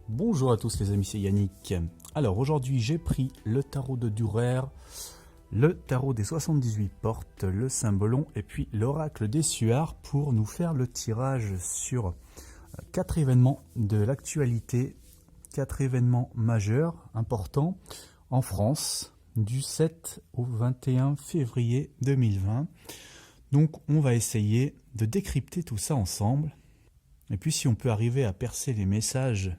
Bonjour à tous les amis, c'est Yannick. Alors aujourd'hui j'ai pris le tarot de Dürer, le tarot des 78 portes, le cymbolon et puis l'oracle des Suards pour nous faire le tirage sur 4 événements de l'actualité, 4 événements majeurs, importants en France du 7 au 21 février 2020. Donc on va essayer de décrypter tout ça ensemble et puis si on peut arriver à percer les messages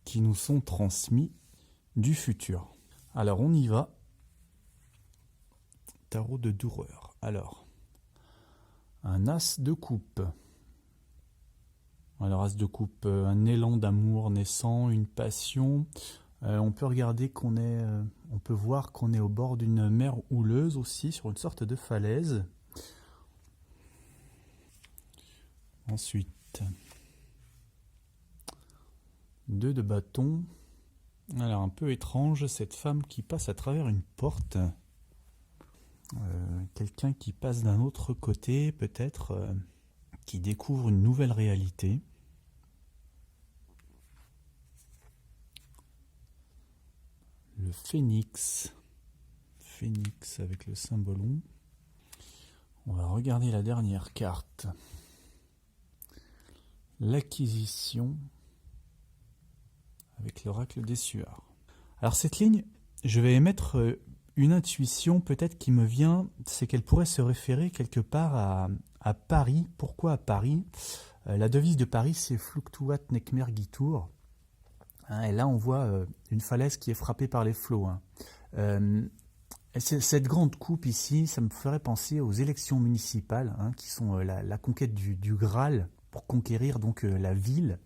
qui nous sont transmis du futur. Alors on y va. Tarot de Dürer. Alors, un as de coupe. Alors as de coupe, un élan d'amour naissant, une passion. On peut regarder qu'on est, on peut voir qu'on est au bord d'une mer houleuse aussi, sur une sorte de falaise. Ensuite, 2 de bâton. Alors un peu étrange, cette femme qui passe à travers une porte. Quelqu'un qui passe d'un autre côté, peut-être, qui découvre une nouvelle réalité. Le phénix. Phénix avec le cymbolon. On va regarder la dernière carte. L'acquisition avec l'oracle des Suards. Alors cette ligne, je vais émettre une intuition peut-être qui me vient, c'est qu'elle pourrait se référer quelque part à Paris. Pourquoi à Paris? La devise de Paris, c'est Fluctuat nec mergitur. Et là, on voit une falaise qui est frappée par les flots. Cette grande coupe ici, ça me ferait penser aux élections municipales, qui sont la conquête du Graal pour conquérir donc la ville.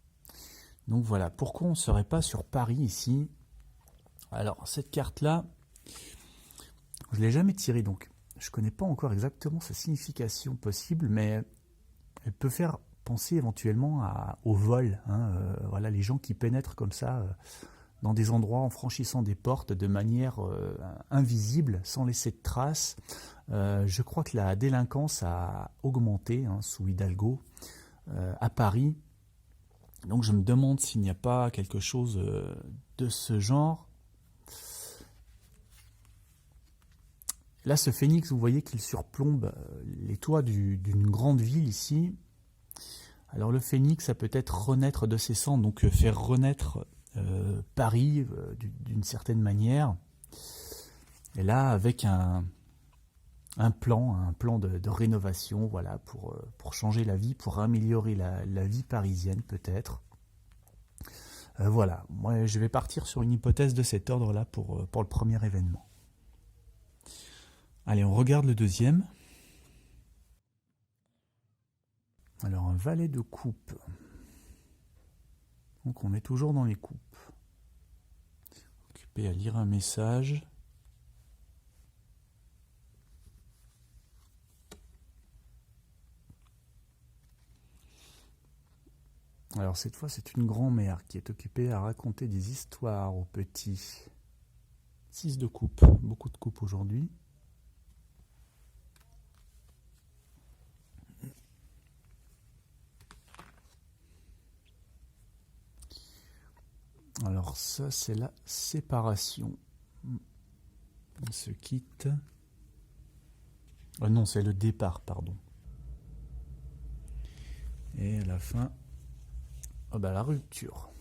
Donc voilà, pourquoi on ne serait pas sur Paris ici? Alors cette carte-là, je ne l'ai jamais tirée, donc je ne connais pas encore exactement sa signification possible, mais elle peut faire penser éventuellement au vol. Voilà, les gens qui pénètrent comme ça dans des endroits en franchissant des portes de manière invisible, sans laisser de traces. Je crois que la délinquance a augmenté sous Hidalgo à Paris. Donc je me demande s'il n'y a pas quelque chose de ce genre. Là, ce phénix, vous voyez qu'il surplombe les toits d'une grande ville ici. Alors le phénix, ça peut être renaître de ses cendres, donc faire renaître Paris d'une certaine manière. Et là, avec un plan de rénovation, voilà, pour changer la vie, pour améliorer la vie parisienne peut-être. Voilà, moi je vais partir sur une hypothèse de cet ordre-là pour le premier événement. Allez, on regarde le deuxième. Alors un valet de coupe. Donc on est toujours dans les coupes. Occupé à lire un message. Alors cette fois, c'est une grand-mère qui est occupée à raconter des histoires aux petits. 6 de coupe, beaucoup de coupes aujourd'hui. Alors ça, c'est la séparation. On se quitte. Oh non, c'est le départ, pardon. Et à la fin... Oh bah la rupture.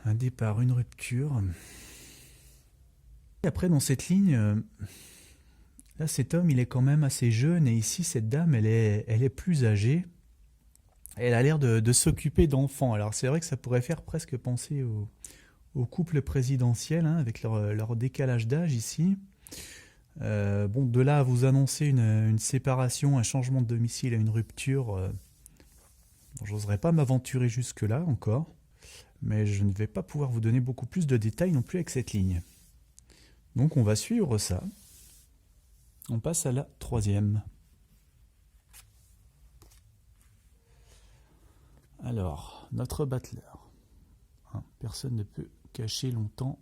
Un départ, une rupture. Et après, dans cette ligne, là, cet homme, il est quand même assez jeune. Et ici, cette dame, elle est plus âgée. Elle a l'air de s'occuper d'enfants. Alors, c'est vrai que ça pourrait faire presque penser au couple présidentiel, avec leur décalage d'âge ici. Bon, de là à vous annoncer une séparation, un changement de domicile et une rupture, j'oserais pas m'aventurer jusque-là encore, mais je ne vais pas pouvoir vous donner beaucoup plus de détails non plus avec cette ligne. Donc on va suivre ça. On passe à la troisième. Alors, notre battleur. Personne ne peut cacher longtemps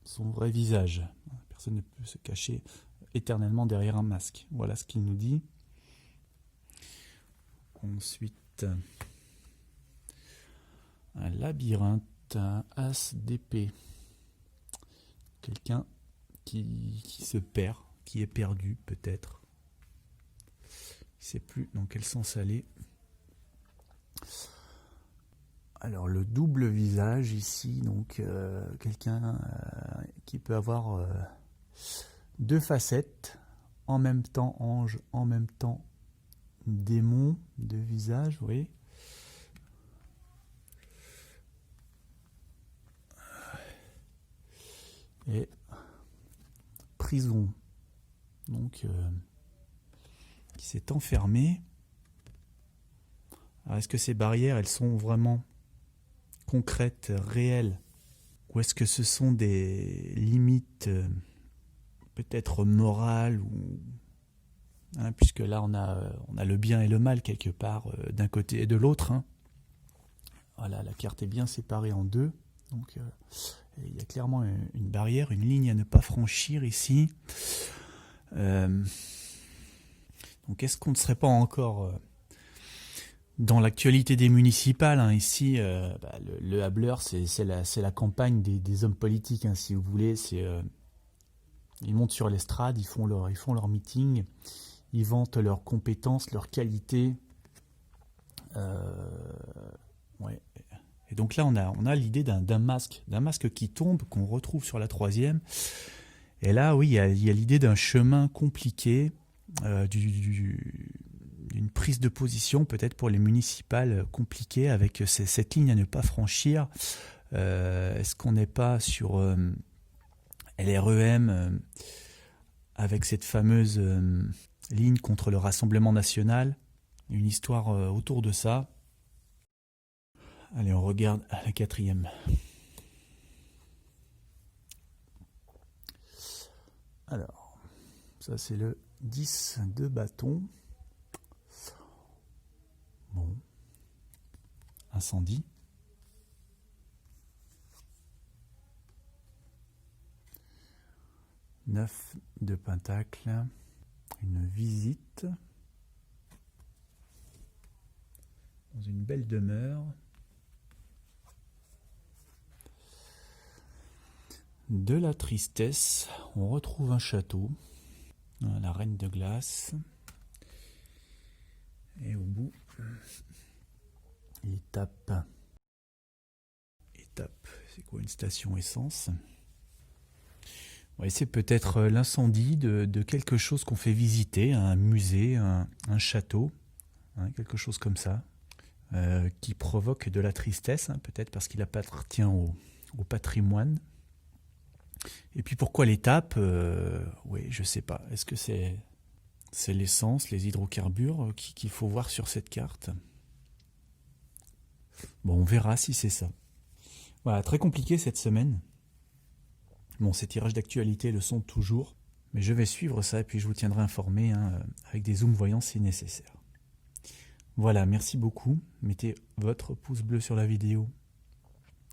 son vrai visage. Personne ne peut se cacher éternellement derrière un masque. Voilà ce qu'il nous dit. Ensuite, Un labyrinthe, un as d'épée. Quelqu'un qui se perd, qui est perdu peut-être. Il ne sait plus dans quel sens aller. Alors le double visage ici, donc quelqu'un qui peut avoir deux facettes, en même temps ange, en même temps démon, deux visages, vous voyez. Et prison, donc qui s'est enfermé. Alors est-ce que ces barrières, elles sont vraiment concrètes, réelles, ou est-ce que ce sont des limites peut-être morales, ou puisque là on a le bien et le mal quelque part d'un côté et de l'autre. Voilà, la carte est bien séparée en deux, donc il y a clairement une barrière, une ligne à ne pas franchir ici. Donc est-ce qu'on ne serait pas encore dans l'actualité des municipales, ici, le Hableur, c'est la campagne des hommes politiques, si vous voulez. Ils montent sur l'estrade, ils font leur meeting, ils vantent leurs compétences, leurs qualités. Ouais. Et donc là, on a l'idée d'un masque qui tombe, qu'on retrouve sur la troisième. Et là, oui, il y a l'idée d'un chemin compliqué, d'une prise de position peut-être pour les municipales compliquées, avec cette ligne à ne pas franchir. Est-ce qu'on n'est pas sur LREM avec cette fameuse ligne contre le Rassemblement national, une histoire autour de ça. Allez, on regarde la quatrième. Alors, ça c'est le 10 de bâton. Bon. Incendie. Neuf de pentacle. Une visite dans une belle demeure. De la tristesse, on retrouve un château, la reine de glace, et au bout, étape, c'est quoi, une station essence? Ouais, c'est peut-être l'incendie de quelque chose qu'on fait visiter, un musée, un château, quelque chose comme ça, qui provoque de la tristesse, peut-être parce qu'il appartient au patrimoine. Et puis pourquoi l'étape? Oui, je sais pas. Est-ce que c'est l'essence, les hydrocarbures qu'il faut voir sur cette carte? Bon, on verra si c'est ça. Voilà, très compliqué cette semaine. Bon, ces tirages d'actualité le sont toujours, mais je vais suivre ça et puis je vous tiendrai informé avec des zooms voyants si nécessaire. Voilà, merci beaucoup. Mettez votre pouce bleu sur la vidéo.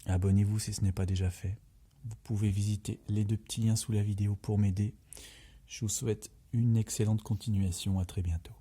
Abonnez-vous si ce n'est pas déjà fait. Vous pouvez visiter les deux petits liens sous la vidéo pour m'aider. Je vous souhaite une excellente continuation. À très bientôt.